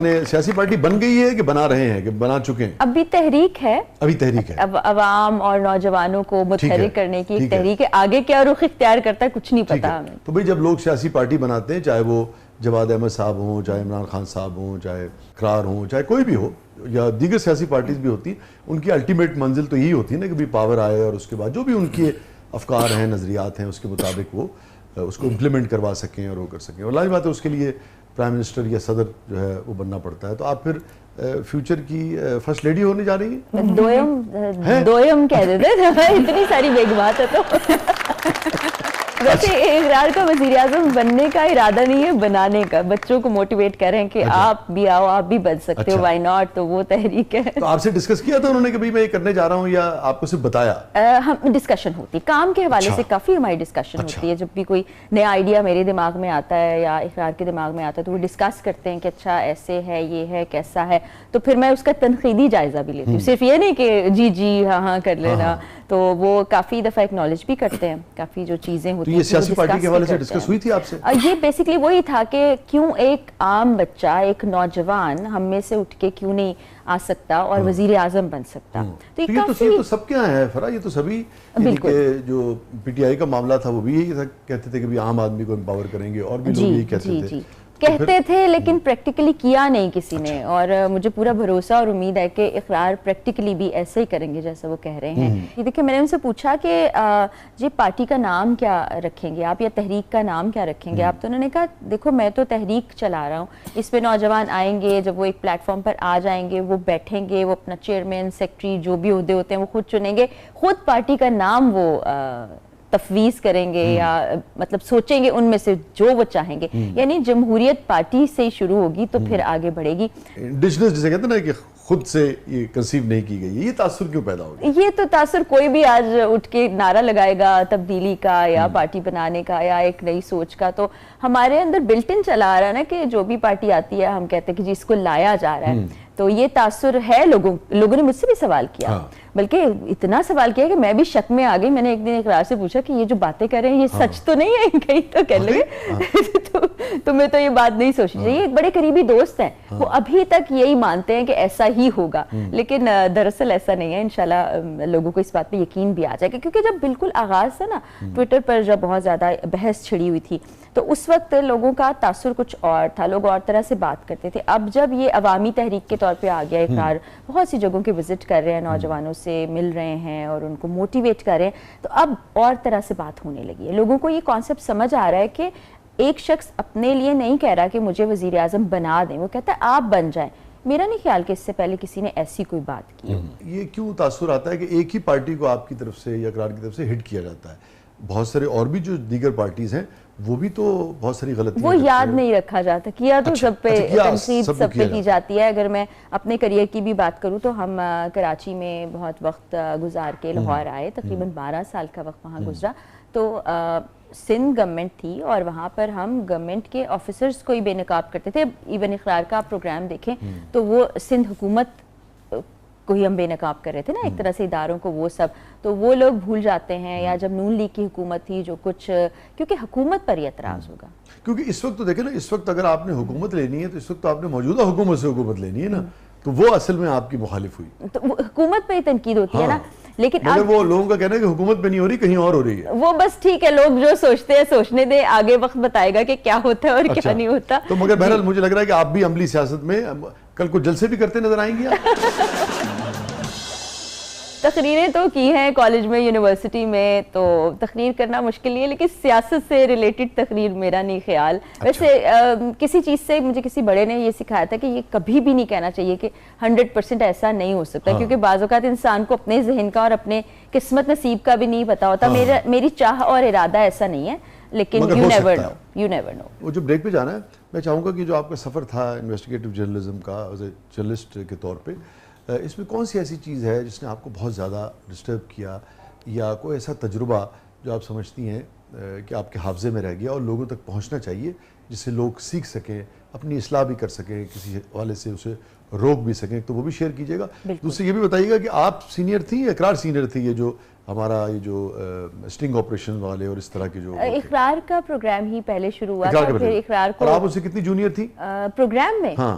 سیاسی پارٹی بن گئی ہے کہ بنا رہے ہیں کہ بنا چکے ہیں؟ ابھی تحریک ہے، ابھی تحریک ہے، اب عوام اور نوجوانوں کو متحرک کرنے کی ایک تحریک ہے. آگے کیا رخ اختیار کرتا ہے کچھ نہیں پتا ہمیں. تو بھئی جب لوگ سیاسی پارٹی بناتے ہیں، چاہے وہ جواد احمد صاحب ہوں، چاہے عمران خان صاحب ہوں، چاہے اقرار ہوں، چاہے کوئی بھی ہو یا دیگر سیاسی پارٹیز بھی ہوتی ہیں، ان کی الٹیمیٹ منزل تو یہی ہوتی ہے نا کہ بھی پاور آئے اور اس کے بعد جو بھی ان کے افکار ہیں، نظریات ہیں، اس کے مطابق وہ اس کو امپلیمنٹ کروا سکیں اور وہ کر سکیں. اور لازم بات ہے اس کے لیے پرائم منسٹر یا صدر جو ہے وہ بننا پڑتا ہے. تو آپ پھر فیوچر کی فرسٹ لیڈی ہونے جا رہی ہیں؟ دویم کہہ دیتے اتنی ساری بیگمات ہے. تو ویسے اقرار کا وزیر اعظم بننے کا ارادہ نہیں ہے، بنانے کا. بچوں کو موٹیویٹ کریں کہ آپ بھی آؤ، آپ بھی بن سکتے ہو، وائی ناٹ. تو وہ تحریک ہے. تو آپ سے ڈسکس کیا تھا انہوں نے کہ میں یہ کرنے جا رہا ہوں، یا آپ کو صرف بتایا؟ ہم ڈسکشن ہوتی ہے کام کے حوالے سے، کافی ہماری ڈسکشن ہوتی ہے. جب بھی کوئی نیا آئیڈیا میرے دماغ میں آتا ہے یا اقرار کے دماغ میں آتا ہے تو وہ ڈسکس کرتے ہیں کہ اچھا ایسے ہے، یہ ہے، کیسا ہے. تو پھر میں اس کا تنقیدی جائزہ بھی لیتی ہوں، صرف یہ نہیں کہ جی جی ہاں ہاں کر لینا. تو وہ کافی دفعہ ایکنالج بھی کرتے ہیں کافی جو چیزیں ہوتی ہیں. یہ سیاسی پارٹی کے حوالے سے ڈسکس ہوئی تھی آپ سے؟ یہ بیسکلی وہی تھا کہ کیوں ایک عام بچہ، ایک نوجوان ہم میں سے اٹھ کے کیوں نہیں آ سکتا اور وزیر اعظم بن سکتا. تو یہ تو سب کیا ہے فرا، یہ تو سبھی جو پی ٹی آئی کا معاملہ تھا وہ بھی یہی کہتے تھے کہ بھی عام آدمی کو امپاور کریں گے، اور بھی لوگ یہی کہتے تھے لیکن پریکٹیکلی کیا نہیں کسی نے. اور مجھے پورا بھروسہ اور امید ہے کہ اقرار پریکٹیکلی بھی ایسے ہی کریں گے جیسا وہ کہہ رہے ہیں. یہ دیکھیں، میں نے ان سے پوچھا کہ جی پارٹی کا نام کیا رکھیں گے آپ، یا تحریک کا نام کیا رکھیں گے آپ؟ تو انہوں نے کہا دیکھو میں تو تحریک چلا رہا ہوں، اس پہ نوجوان آئیں گے، جب وہ ایک پلیٹ فارم پر آ جائیں گے، وہ بیٹھیں گے، وہ اپنا چیئرمین، سیکٹری، جو بھی عہدے ہوتے ہیں وہ خود چنیں گے، خود پارٹی کا نام وہ تفویض کریں گے یا مطلب سوچیں گے ان میں سے جو وہ چاہیں گے. یعنی جمہوریت پارٹی سے ہی شروع ہوگی تو پھر آگے بڑھے گی. انڈیجنس جسے کہتے ہیں نا کہ خود سے یہ کنسیو نہیں کی گئی، یہ تاثر کیوں پیدا ہوگا؟ یہ تو تاثر کوئی بھی آج اٹھ کے نعرہ لگائے گا تبدیلی کا یا پارٹی بنانے کا یا ایک نئی سوچ کا، تو ہمارے اندر بلٹ ان چلا آ رہا ہے نا کہ جو بھی پارٹی آتی ہے ہم کہتے ہیں کہ جی اس کو لایا جا رہا ہے. تو یہ تاثر ہے. لوگوں نے مجھ سے بھی سوال کیا، بلکہ اتنا سوال کیا کہ میں بھی شک میں آ گئی. میں نے ایک دن اقرار سے پوچھا کہ یہ جو باتیں کر رہے ہیں یہ سچ تو نہیں ہے کہیں؟ تو کہنے لگے تمہیں تو یہ بات نہیں سوچنی چاہیے. ایک بڑے قریبی دوست ہیں، وہ ابھی تک یہی مانتے ہیں کہ ایسا ہی ہوگا، لیکن دراصل ایسا نہیں ہے. انشاءاللہ لوگوں کو اس بات پہ یقین بھی آ جائے گا. کیونکہ جب بالکل آغاز تھا نا، ٹویٹر پر جب بہت زیادہ بحث چھڑی ہوئی تھی تو اس وقت لوگوں کا تاثر کچھ اور تھا، لوگ اور طرح سے بات کرتے تھے. اب جب یہ عوامی تحریک کے طور پہ آ گیا اقرار، بہت سی جگہوں کے وزٹ کر رہے ہیں، نوجوانوں سے مل رہے ہیں اور ان کو موٹیویٹ کر رہے ہیں، تو اب اور طرح سے بات ہونے لگی ہے. لوگوں کو یہ کانسیپٹ سمجھ آ رہا ہے کہ ایک شخص اپنے لیے نہیں کہہ رہا کہ مجھے وزیر اعظم بنا دیں، وہ کہتا ہے آپ بن جائیں. میرا نہیں خیال کہ اس سے پہلے کسی نے ایسی کوئی بات کی. یہ کیوں تاثر آتا ہے کہ ایک ہی پارٹی کو آپ کی طرف سے یا اقرار کی طرف سے ہٹ کیا جاتا ہے؟ بہت سارے اور بھی جو دیگر پارٹیز ہیں وہ بھی تو بہت ساری غلطیاں، وہ یاد نہیں رکھا جاتا. کیا تو سب پہ، تنقید سب پہ کی جاتی ہے. اگر میں اپنے کریئر کی بھی بات کروں تو ہم کراچی میں بہت وقت گزار کے لاہور آئے، تقریباً 12 سال کا وقت وہاں گزرا. تو سندھ گورنمنٹ تھی اور وہاں پر ہم گورنمنٹ کے آفیسرز کو ہی بے نقاب کرتے تھے. ایون اقرار کا آپ پروگرام دیکھیں تو وہ سندھ حکومت کو ہی ہم بے نقاب کر رہے تھے نا ایک طرح سے، اداروں کو. وہ سب تو وہ لوگ بھول جاتے ہیں. یا جب نون لیگ کی حکومت تھی جو کچھ، کیونکہ حکومت پر ہی اعتراض ہوگا. کیونکہ اس وقت تو دیکھیں نا، اس وقت اگر آپ نے حکومت لینی ہے تو اس وقت تو آپ نے موجودہ حکومت سے حکومت لینی ہے نا، تو وہ اصل میں آپ کی مخالف ہوئی. تو حکومت پہ ہی تنقید ہوتی ہے نا. لیکن وہ لوگوں کا کہنا ہے کہ حکومت پہ نہیں ہو رہی، کہیں اور ہو رہی ہے. وہ بس ٹھیک ہے، لوگ جو سوچتے ہیں سوچنے دیں، آگے وقت بتائے گا کہ کیا ہوتا ہے اور کیا نہیں ہوتا. تو مگر بہرحال مجھے لگ رہا ہے کہ آپ بھی عملی سیاست میں کل کو جلسے بھی کرتے نظر آئیں گے. تقریریں تو کی ہیں کالج میں، یونیورسٹی میں، تو تقریر کرنا مشکل نہیں ہے، لیکن سیاست سے ریلیٹڈ تقریر میرا نہیں خیال. ویسے کسی چیز سے مجھے کسی بڑے نے یہ سکھایا تھا کہ یہ کبھی بھی نہیں کہنا چاہیے کہ 100% ایسا نہیں ہو سکتا، کیونکہ بعض اوقات انسان کو اپنے ذہن کا اور اپنے قسمت نصیب کا بھی نہیں پتا ہوتا. میری چاہ اور ارادہ ایسا نہیں ہے، لیکن یو نیور نو. وہ جو بریک پہ جانا ہے، میں چاہوں گا کہ جو آپ کا سفر تھا انویسٹیگیٹو جرنلزم کا ایز اے جرنلسٹ کے طور پہ، اس میں کون سی ایسی چیز ہے جس نے آپ کو بہت زیادہ ڈسٹرب کیا، یا کوئی ایسا تجربہ جو آپ سمجھتی ہیں کہ آپ کے حافظے میں رہ گیا اور لوگوں تک پہنچنا چاہیے، جس سے لوگ سیکھ سکیں، اپنی اصلاح بھی کر سکیں، کسی حوالے سے اسے روک بھی سکیں؟ تو وہ بھی شیئر کیجیے گا. دوسرے یہ بھی بتائیے گا کہ آپ سینئر تھیں یا اقرار سینئر تھی؟ یہ جو ہمارا یہ جو اسٹنگ آپریشن والے اور اس طرح کے جو اقرار کا پروگرام ہی پہلے شروع ہوا تھا، پھر اقرار کو. اور آپ ان سے کتنی جونیئر تھی پروگرام میں؟ ہاں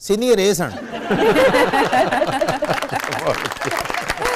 ਸੀਨੀਅਰ ਇਹ ਸਨ।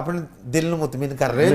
ਆਪਣੇ ਦਿਲ ਨੂੰ ਮੁਤਮਿਨ ਕਰ ਰਹੇ ਹੋ।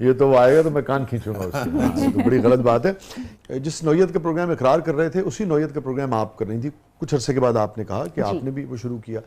یہ تو وہ آئے گا تو میں کان کھینچوں گا اس کی. یہ تو بڑی غلط بات ہے. جس نوعیت کا پروگرام اقرار کر رہے تھے اسی نوعیت کا پروگرام آپ کر رہی تھی. کچھ عرصے کے بعد آپ نے کہا کہ آپ نے بھی وہ شروع کیا.